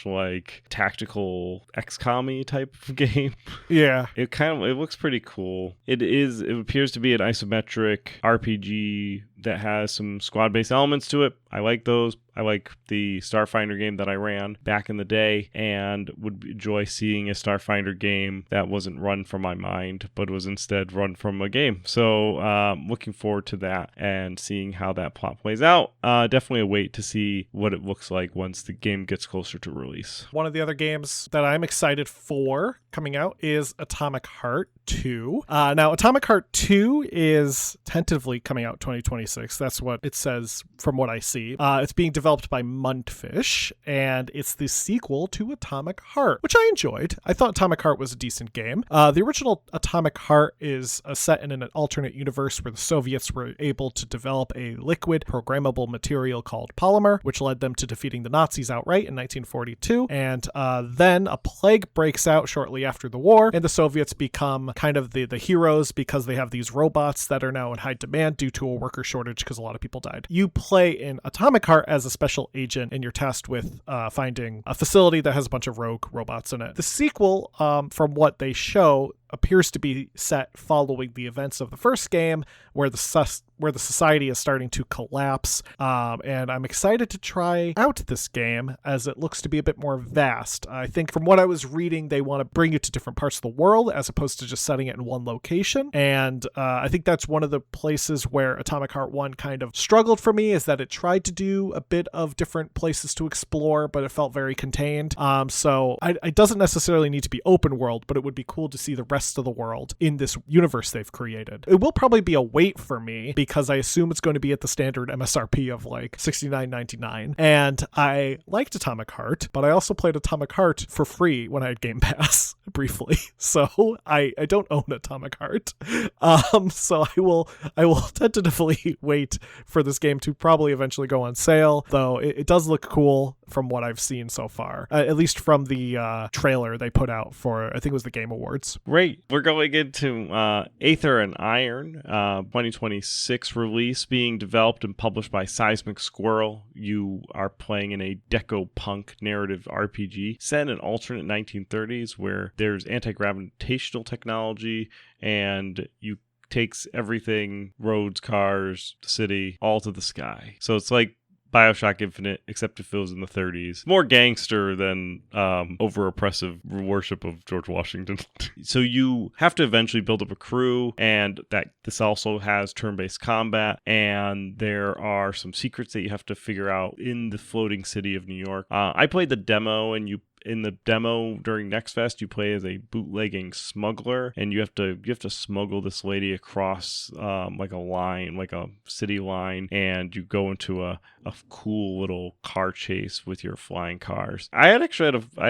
like tactical XCOM-y type of game. Yeah. It looks pretty cool. It appears to be an isometric RPG that has some squad-based elements to it. I like those. I like the Starfinder game that I ran back in the day, and would enjoy seeing a Starfinder game that wasn't run from my mind, but was instead run from a game. So looking forward to that and seeing how that plot plays out. Definitely a wait to see what it looks like once the game gets closer to release. One of the other games that I'm excited for coming out is Atomic Heart 2. Now, Atomic Heart 2 is tentatively coming out 2026. That's what it says from what I see. It's being developed by Muntfish, and it's the sequel to Atomic Heart, which I enjoyed. I thought Atomic Heart was a decent game. The original Atomic Heart is set in an alternate universe where the Soviets were able to develop a liquid programmable material called polymer, which led them to defeating the Nazis outright in 1942. And then a plague breaks out shortly after the war, and the Soviets become kind of the heroes because they have these robots that are now in high demand due to a worker shortage because a lot of people died. You play in Atomic Heart as a special agent, and you're tasked with finding a facility that has a bunch of rogue robots in it. The sequel, from what they show, appears to be set following the events of the first game, where the society is starting to collapse. And I'm excited to try out this game as it looks to be a bit more vast. I think from what I was reading, they want to bring you to different parts of the world as opposed to just setting it in one location. And I think that's one of the places where Atomic Heart 1 kind of struggled for me, is that it tried to do a bit of different places to explore, but it felt very contained. So it doesn't necessarily need to be open world, but it would be cool to see the rest of the world in this universe they've created. It will probably be a wait for me because I assume it's going to be at the standard MSRP of like $69.99. And I liked Atomic Heart, but I also played Atomic Heart for free when I had Game Pass briefly. So I don't own Atomic Heart. So I will tentatively wait for this game to probably eventually go on sale, though it does look cool from what I've seen so far, at least from the trailer they put out for, I think it was the Game Awards. Great. We're going into Aether and Iron, 2026 release, being developed and published by Seismic Squirrel. You are playing in a deco-punk narrative RPG set in an alternate 1930s where there's anti-gravitational technology, and you takes everything, roads, cars, the city, all to the sky. So it's like BioShock Infinite, except it feels in the 30s. More gangster than over-oppressive worship of George Washington. So you have to eventually build up a crew, and that this also has turn-based combat, and there are some secrets that you have to figure out in the floating city of New York. I played the demo, and in the demo during Next Fest, you play as a bootlegging smuggler, and you have to smuggle this lady across like a line, like a city line, and you go into a cool little car chase with your flying cars. I had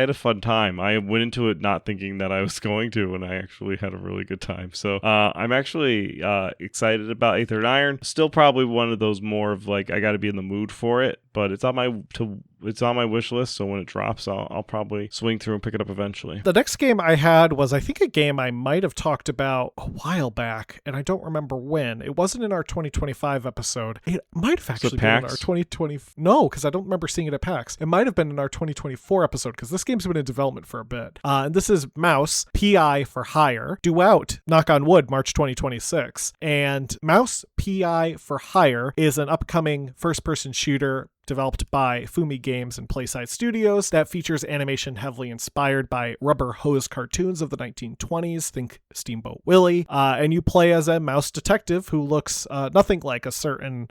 a fun time. I went into it not thinking that I was going to, and I actually had a really good time. So I'm actually excited about Aether and Iron. Still probably one of those more of like, I got to be in the mood for it, but it's on my wish list, so when it drops, I'll probably swing through and pick it up eventually. The next game I had was, I think, a game I might have talked about a while back, and I don't remember when. It wasn't in our 2025 episode. It might have actually been in our 2020. No, because I don't remember seeing it at PAX. It might have been in our 2024 episode, because this game's been in development for a bit. And this is Mouse, PI for Hire, due out, knock on wood, March 2026. And Mouse, PI for Hire is an upcoming first-person shooter developed by Fumi Games and Playside Studios that features animation heavily inspired by rubber hose cartoons of the 1920s, think Steamboat Willie, and you play as a mouse detective who looks nothing like a certain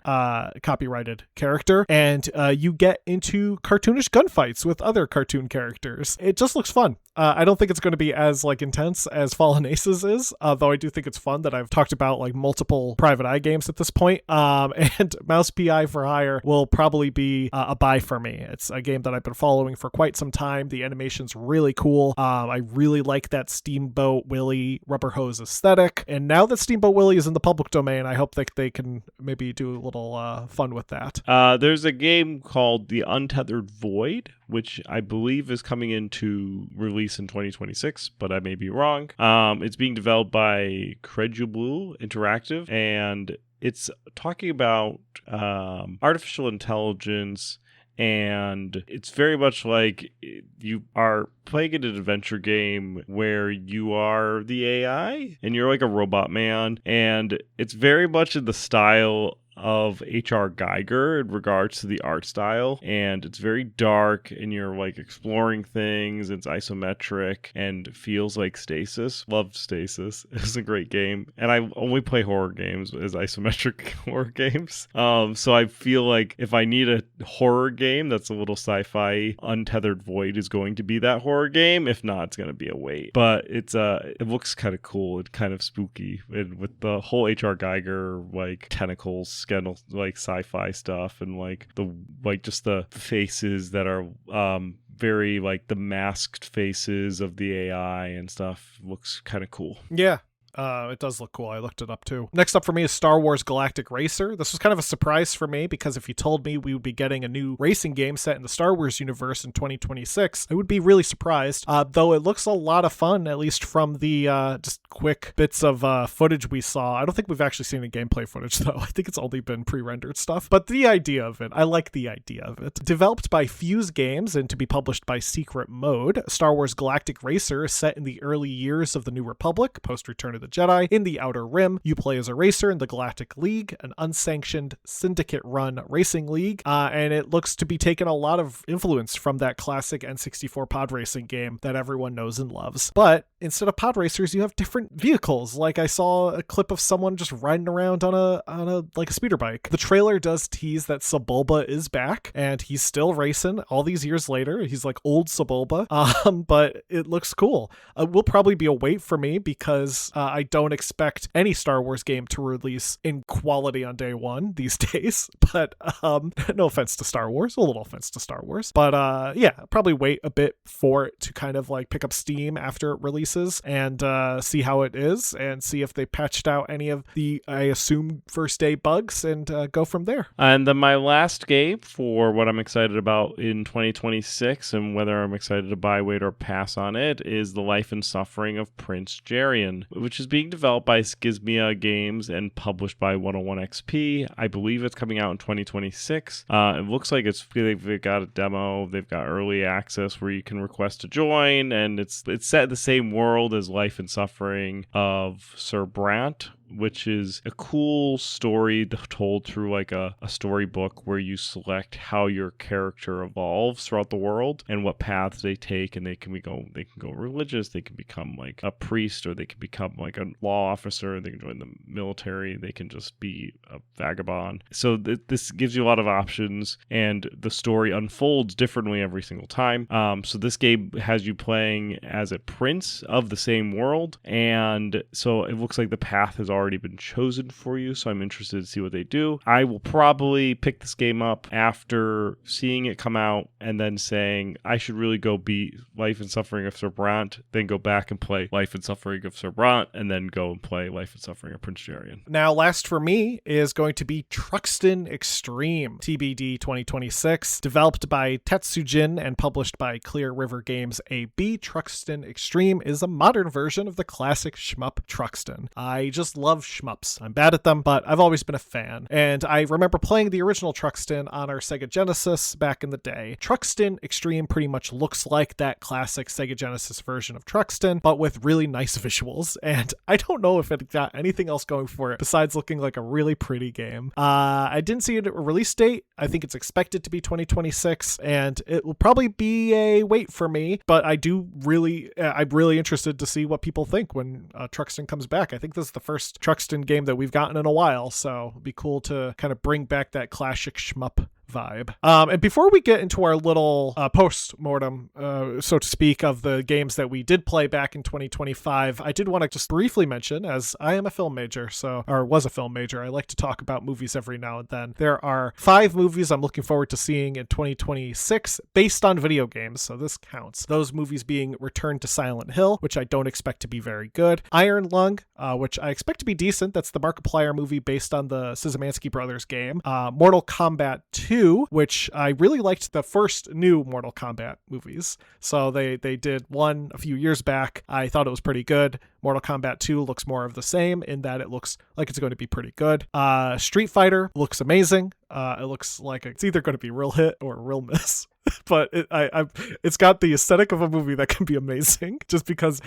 copyrighted character, and you get into cartoonish gunfights with other cartoon characters. It just looks fun. I don't think it's going to be as like intense as Fallen Aces is, though I do think it's fun that I've talked about like multiple Private Eye games at this point. And Mouse PI for Hire will probably be a buy for me. It's a game that I've been following for quite some time. The animation's really cool. I really like that Steamboat Willie rubber hose aesthetic. And now that Steamboat Willie is in the public domain, I hope that they can maybe do a little fun with that. There's a game called The Untethered Void, which I believe is coming into release in 2026, but I may be wrong. It's being developed by Credulable Interactive, and it's talking about artificial intelligence, and it's very much like you are playing an adventure game where you are the AI and you're like a robot man, and it's very much in the style of H.R. Geiger in regards to the art style, and it's very dark, and you're like exploring things. It's isometric and feels like Stasis. Love Stasis. It's a great game, and I only play horror games as isometric horror games. So I feel like if I need a horror game that's a little sci-fi, Untethered Void is going to be that horror game. If not, it's going to be a wait. But it looks kind of cool and kind of spooky, and with the whole H.R. Geiger like tentacles, like sci-fi stuff, and like just the faces that are very like the masked faces of the AI and stuff. Looks kind of cool. Yeah. It does look cool. I looked it up too. Next up for me is Star Wars Galactic Racer. This was kind of a surprise for me because if you told me we would be getting a new racing game set in the Star Wars universe in 2026, I would be really surprised. Though it looks a lot of fun, at least from the just quick bits of footage we saw. I don't think we've actually seen any gameplay footage though. I think it's only been pre-rendered stuff. But the idea of it, I like the idea of it. Developed by Fuse Games and to be published by Secret Mode, Star Wars Galactic Racer is set in the early years of the New Republic, post Return of the Jedi, in the Outer Rim. You play as a racer in the Galactic League, an unsanctioned syndicate-run racing league, and it looks to be taking a lot of influence from that classic N64 pod racing game that everyone knows and loves. But instead of pod racers, you have different vehicles. Like I saw a clip of someone just riding around on a like a speeder bike. The trailer does tease that Sebulba is back, and he's still racing all these years later. He's like old Sebulba, but it looks cool. Will probably be a wait for me because I don't expect any Star Wars game to release in quality on day one these days. But no offense to Star Wars, a little offense to Star Wars. But yeah, probably wait a bit for it to kind of like pick up steam after it releases and see how it is and see if they patched out any of the, I assume, first day bugs and go from there. And then my last game for what I'm excited about in 2026 and whether I'm excited to buy, wait, or pass on it is The Life and Suffering of Prince Jarian, which is being developed by Skizmia Games and published by 101XP. I believe it's coming out in 2026. It looks like they've got a demo, they've got early access where you can request to join, and it's set in the same world as Life and Suffering of Sir Brant, which is a cool story told through like a storybook where you select how your character evolves throughout the world and what paths they take, and they can go religious, they can become like a priest, or they can become like a law officer, they can join the military, they can just be a vagabond. So this gives you a lot of options, and the story unfolds differently every single time. So this game has you playing as a prince of the same world, and so it looks like the path has already been chosen for you, so I'm interested to see what they do. I will probably pick this game up after seeing it come out and then saying I should really go beat Life and Suffering of Sir Brant, then go back and play Life and Suffering of Sir Brant, and then go and play Life and Suffering of Prince Jarian. Now, last for me is going to be Truxton Extreme, TBD 2026, developed by Tetsujin and published by Clear River Games AB. Truxton Extreme is a modern version of the classic shmup Truxton. I just love shmups. I'm bad at them, but I've always been a fan. And I remember playing the original Truxton on our Sega Genesis back in the day. Truxton Extreme pretty much looks like that classic Sega Genesis version of Truxton, but with really nice visuals. And I don't know if it got anything else going for it besides looking like a really pretty game. I didn't see a release date. I think it's expected to be 2026, and it will probably be a wait for me, but I'm really interested to see what people think when Truxton comes back. I think this is the first Truxton game that we've gotten in a while, so it'd be cool to kind of bring back that classic shmup vibe. And before we get into our little post-mortem, so to speak, of the games that we did play back in 2025, I did want to just briefly mention, as I am a film major, was a film major, I like to talk about movies every now and then. There are 5 movies I'm looking forward to seeing in 2026 based on video games, so this counts. Those movies being Return to Silent Hill, which I don't expect to be very good, Iron Lung, which I expect to be decent, that's the Markiplier movie based on the Szymanski Brothers game, Mortal Kombat 2, which I really liked the first new Mortal Kombat movies. So they did one a few years back. I thought it was pretty good. Mortal Kombat 2 looks more of the same in that it looks like it's going to be pretty good. Street Fighter looks amazing. It looks like it's either going to be real hit or real miss. But it's got the aesthetic of a movie that can be amazing, just because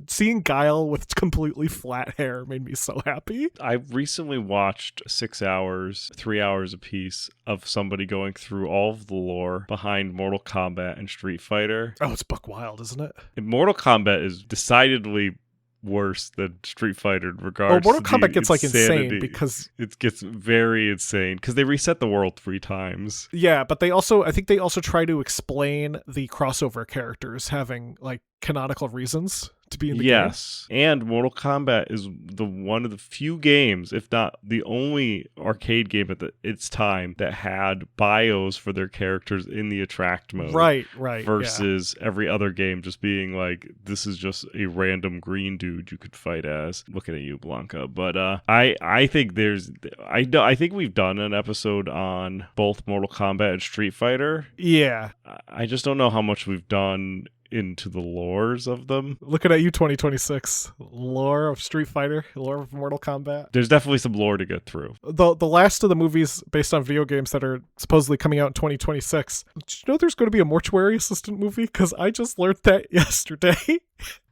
seeing Guile with completely flat hair made me so happy. I recently watched 6 hours, 3 hours apiece, of somebody going through all of the lore behind Mortal Kombat and Street Fighter. Oh, it's buck wild, isn't it? And Mortal Kombat is decidedly worse than Street Fighter in regards Mortal to Kombat gets insanity. like insane because it gets very insane because they reset the world 3 times. Yeah, but I think they also try to explain the crossover characters having like canonical reasons to be in the game. Yes. And Mortal Kombat is one of the few games, if not the only arcade game at its time, that had bios for their characters in the attract mode. Right. Versus every other game just being like, this is just a random green dude you could fight as. Looking at you, Blanca. But I think I think we've done an episode on both Mortal Kombat and Street Fighter. Yeah. I just don't know how much we've done into the lores of them. Looking at you, 2026. Lore of Street Fighter, lore of Mortal Kombat. There's definitely some lore to get through. The last of the movies based on video games that are supposedly coming out in 2026. Did you know there's going to be a mortuary assistant movie? Because I just learned that yesterday.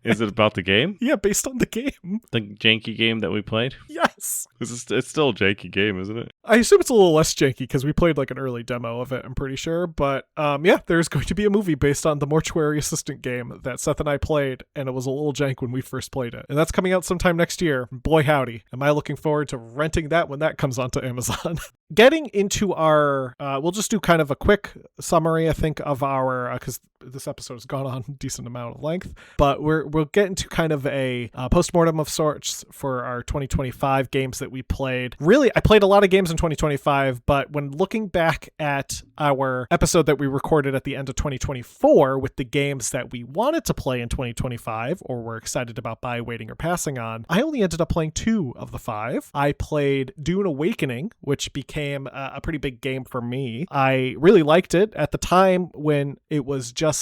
Is it about the game? Yeah, based on the game. The janky game that we played? Yes. It's still a janky game, isn't it? I assume it's a little less janky because we played like an early demo of it, I'm pretty sure. But yeah, there's going to be a movie based on the mortuary assistant game that Seth and I played, and it was a little jank when we first played it. And that's coming out sometime next year. Boy, howdy. Am I looking forward to renting that when that comes onto Amazon. Getting into our, we'll just do kind of a quick summary, I think, of our, because this episode has gone on a decent amount of length, but we'll get into kind of a postmortem of sorts for our 2025 games that we played. Really, I played a lot of games in 2025, but when looking back at our episode that we recorded at the end of 2024 with the games that we wanted to play in 2025 or were excited about buy, waiting, or passing on, I only ended up playing 2 of the 5. I played Dune Awakening, which became a pretty big game for me. I really liked it at the time when it was just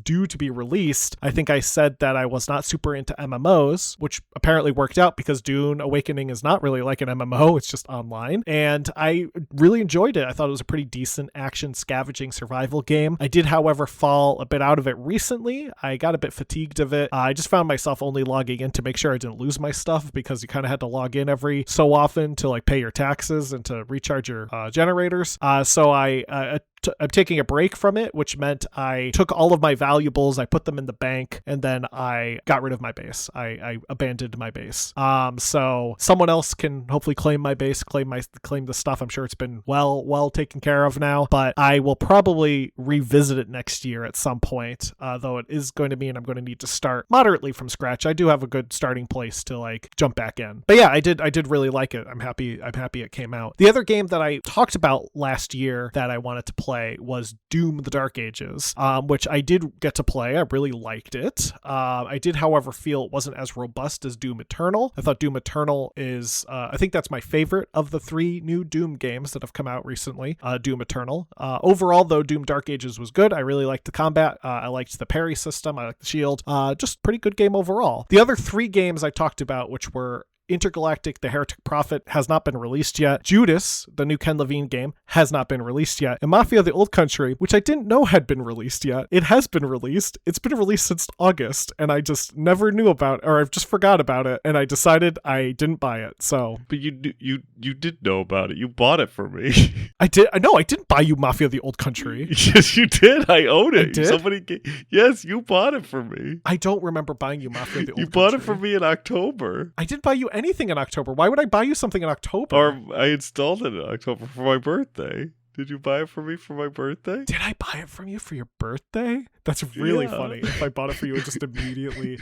due to be released. I think I said that I was not super into MMOs, which apparently worked out because Dune Awakening is not really like an MMO. It's just online. And I really enjoyed it. I thought it was a pretty decent action scavenging survival game. I did, however, fall a bit out of it recently. I got a bit fatigued of it. I just found myself only logging in to make sure I didn't lose my stuff because you kind of had to log in every so often to like pay your taxes and to recharge your generators. So I'm taking a break from it, which meant I took all of my valuables, I put them in the bank, and then I got rid of my base. I abandoned my base. So someone else can hopefully claim my base, claim the stuff. I'm sure it's been well taken care of now, but I will probably revisit it next year at some point. Though it is going to mean I'm going to need to start moderately from scratch. I do have a good starting place to like jump back in. But yeah, I did really like it. I'm happy it came out. The other game that I talked about last year that I wanted to play was Doom the Dark Ages, which I did get to play. I really liked it. I did, however, feel it wasn't as robust as Doom Eternal. I thought Doom Eternal is, I think that's my favorite of the 3 new Doom games that have come out recently, Doom Eternal. Overall, though, Doom Dark Ages was good. I really liked the combat. I liked the parry system. I liked the shield. Just pretty good game overall. The other 3 games I talked about, which were Intergalactic, The Heretic Prophet, has not been released yet. Judas, the new Ken Levine game, has not been released yet. And Mafia: The Old Country, which I didn't know had been released yet, it has been released. It's been released since August, and I just never knew about it, or I've just forgot about it, and I decided I didn't buy it. So, but you did know about it. You bought it for me. I did. No, I didn't buy you Mafia: The Old Country. Yes, you did. I own it. I did? Somebody yes, you bought it for me. I don't remember buying you Mafia: The Old Country. You bought it for me in October. I didn't buy you anything in October. Why would I buy you something in October? Or I installed it in October for my birthday. Did you buy it for me for my birthday? Did I buy it from you for your birthday? That's really Yeah. funny. If I bought it for you and just immediately...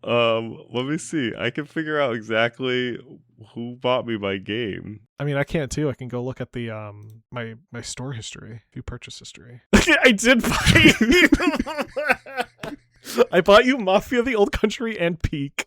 Let me see. I can figure out exactly who bought me my game. I mean, I can too. I can go look at the my store history, view purchase history. I did buy you. I bought you Mafia: The Old Country and Peak.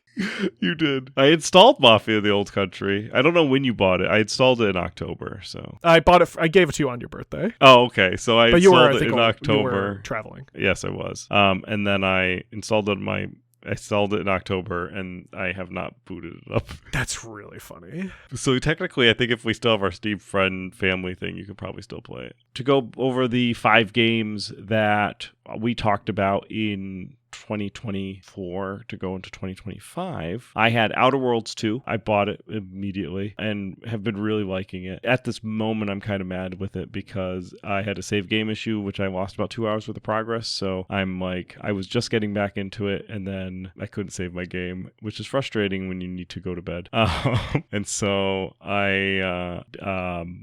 You did. I installed Mafia: The Old Country. I don't know when you bought it. I installed it in October, so. I bought it. I gave it to you on your birthday. Oh, okay. So I but you were, installed it in October. You were traveling. Yes, I was. And then I installed it in October, and I have not booted it up. That's really funny. So technically, I think if we still have our Steam friend family thing, you could probably still play it. To go over the 5 games that we talked about in 2024 to go into 2025, I had Outer Worlds 2. I bought it immediately and have been really liking it. At this moment, I'm kind of mad with it because I had a save game issue, which I lost about 2 hours worth of progress. So I'm like, I was just getting back into it, and then I couldn't save my game, which is frustrating when you need to go to bed. And so I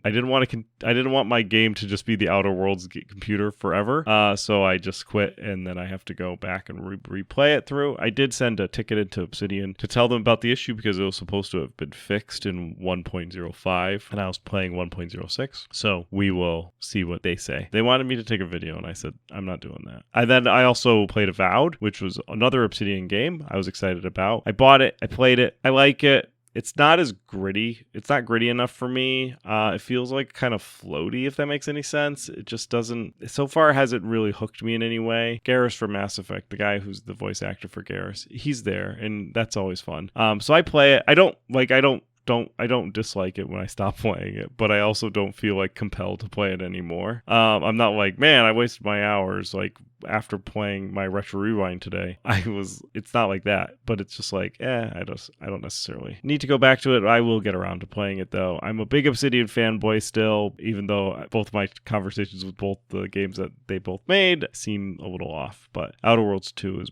didn't want my game to just be the Outer Worlds computer forever. So I just quit, and then I have to go back and replay it through. I did send a ticket into Obsidian to tell them about the issue because it was supposed to have been fixed in 1.05 and I was playing 1.06. So we will see what they say. They wanted me to take a video and I said, I'm not doing that. I also played Avowed, which was another Obsidian game I was excited about. I bought it. I played it. I like it. It's not as gritty. It's not gritty enough for me. It feels like kind of floaty, if that makes any sense. It just doesn't. So far, hasn't really hooked me in any way. Garrus from Mass Effect, the guy who's the voice actor for Garrus, he's there, and that's always fun. So I play it. I don't dislike it when I stop playing it, but I also don't feel like compelled to play it anymore. I'm not like, man, I wasted my hours. Like after playing my Retro Rewind today, it's not like that, but it's just like, I don't necessarily need to go back to it. I will get around to playing it though. I'm a big Obsidian fanboy still, even though both my conversations with both the games that they both made seem a little off, but Outer Worlds 2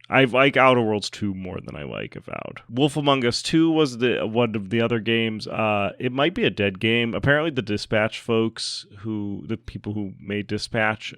I like Outer Worlds 2 more than I like Avowed. Wolf Among Us 2 was one of the other games. It might be a dead game. Apparently the Dispatch folks, the people who made Dispatch,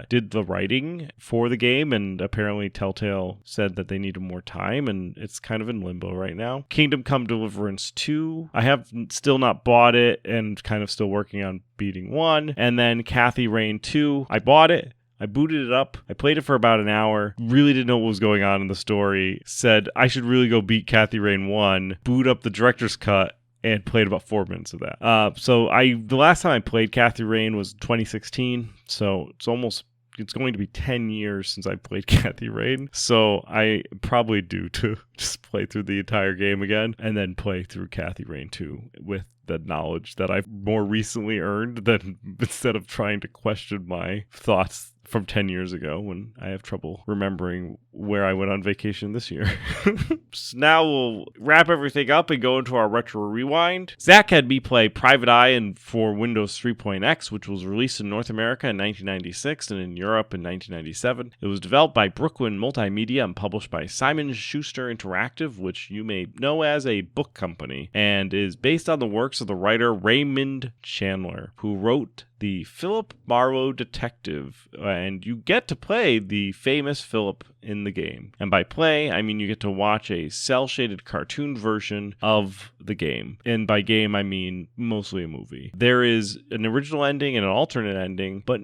did the writing for the game, and apparently Telltale said that they needed more time, and it's kind of in limbo right now. Kingdom Come Deliverance 2, I have still not bought it and kind of still working on beating 1. And then Kathy Rain 2, I bought it. I booted it up. I played it for about an hour. Really didn't know what was going on in the story. Said I should really go beat Kathy Rain 1. Boot up the director's cut and played about 4 minutes of that. The last time I played Kathy Rain was 2016. So it's going to be 10 years since I played Kathy Rain. So I probably due to just play through the entire game again and then play through Kathy Rain 2 with the knowledge that I've more recently earned than instead of trying to question my thoughts from 10 years ago when I have trouble remembering where I went on vacation this year. So now we'll wrap everything up and go into our Retro Rewind. Zach had me play Private Eye for Windows 3.x, which was released in North America in 1996 and in Europe in 1997. It was developed by Brooklyn Multimedia and published by Simon Schuster Interactive, which you may know as a book company, and is based on the works of the writer Raymond Chandler, who wrote the Philip Marlowe Detective, and you get to play the famous Philip in the game. And by play, I mean you get to watch a cel-shaded cartoon version of the game. And by game, I mean mostly a movie. There is an original ending and an alternate ending, but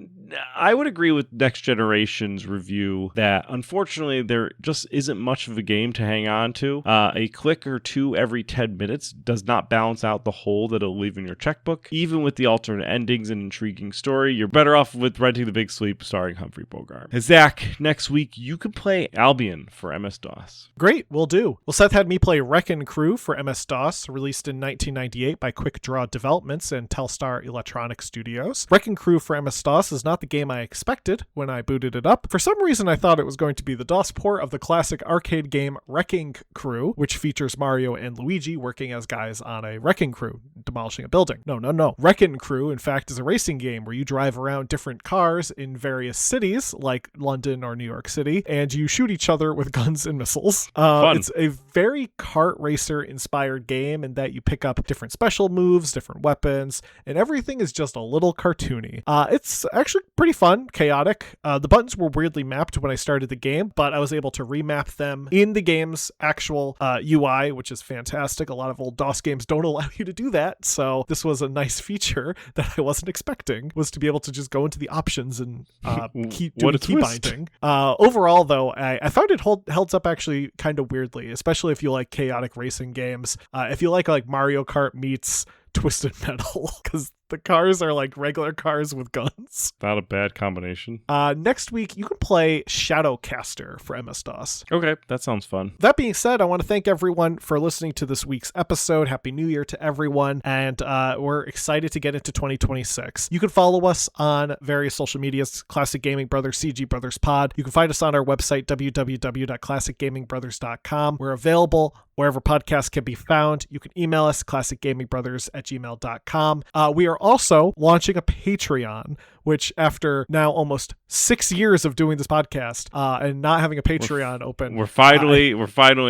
I would agree with Next Generation's review that unfortunately there just isn't much of a game to hang on to. A click or two every 10 minutes does not balance out the hole that it'll leave in your checkbook. Even with the alternate endings and intriguing story, you're better off with Renting the Big Sleep starring Humphrey Bogart. Zach, next week you can play Albion for MS-DOS. Great, will do. Well, Seth had me play Wreckin' Crew for MS-DOS, released in 1998 by Quick Draw Developments and Telstar Electronic Studios. Wreckin' Crew for MS-DOS is not the game I expected when I booted it up. For some reason, I thought it was going to be the DOS port of the classic arcade game Wrecking Crew, which features Mario and Luigi working as guys on a wrecking crew, demolishing a building. No. Wreckin' Crew, in fact, is a racing game where you drive around different cars in various cities, like London or New York City, and you shoot each other with guns and missiles. It's a very kart racer inspired game in that you pick up different special moves, different weapons, and everything is just a little cartoony. It's actually pretty fun, chaotic. The buttons were weirdly mapped when I started the game, but I was able to remap them in the game's actual UI, which is fantastic. A lot of old DOS games don't allow you to do that, so this was a nice feature that I wasn't expecting, was to be able to just go into the options and key binding. Overall, though, I found it holds up actually kind of weirdly, especially if you like chaotic racing games. If you like Mario Kart meets Twisted Metal, because the cars are like regular cars with guns. Not a bad combination. Next week, you can play Shadowcaster for MS-DOS. Okay, that sounds fun. That being said, I want to thank everyone for listening to this week's episode. Happy New Year to everyone, and we're excited to get into 2026. You can follow us on various social medias, Classic Gaming Brothers, CG Brothers Pod. You can find us on our website, www.classicgamingbrothers.com. We're available wherever podcasts can be found. You can email us, classicgamingbrothers@gmail.com. gmail.com. We are also launching a Patreon, which after now almost 6 years of doing this podcast and not having a Patreon open, we're finally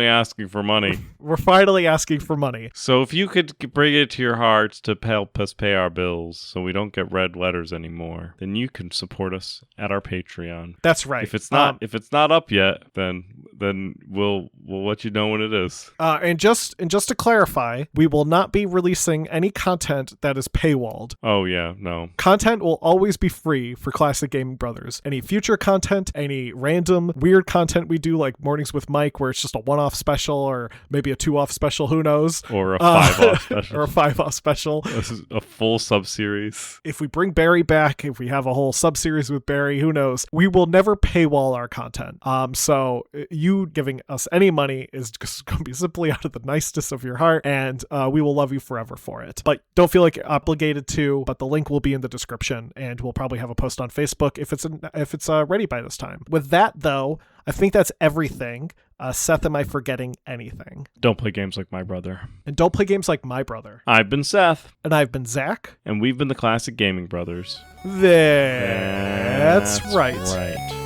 asking for money. We're finally asking for money. So if you could bring it to your hearts to help us pay our bills so we don't get red letters anymore, then you can support us at our Patreon. That's right. If it's not up yet, then we'll let you know when it is. And just to clarify, we will not be releasing any content that is paywalled. Oh yeah, no. Content will always be free for Classic Gaming Brothers. Any future content, any random weird content we do, like Mornings with Mike, where it's just a one-off special or maybe a two-off special, who knows? Or a five-off special. Or a five-off special. This is a full sub-series. If we bring Barry back, if we have a whole sub-series with Barry, who knows? We will never paywall our content. So you giving us any money is just going to be simply out of the niceness of your heart, and we will love you forever for it. But don't feel like you're obligated to, but the link will be in the description, and we'll probably have a post on Facebook if it's ready by this time. With that, though, I think that's everything. Seth, am I forgetting anything? Don't play games like my brother. And don't play games like my brother. I've been Seth. And I've been Zach. And we've been the Classic Gaming Brothers. That's right.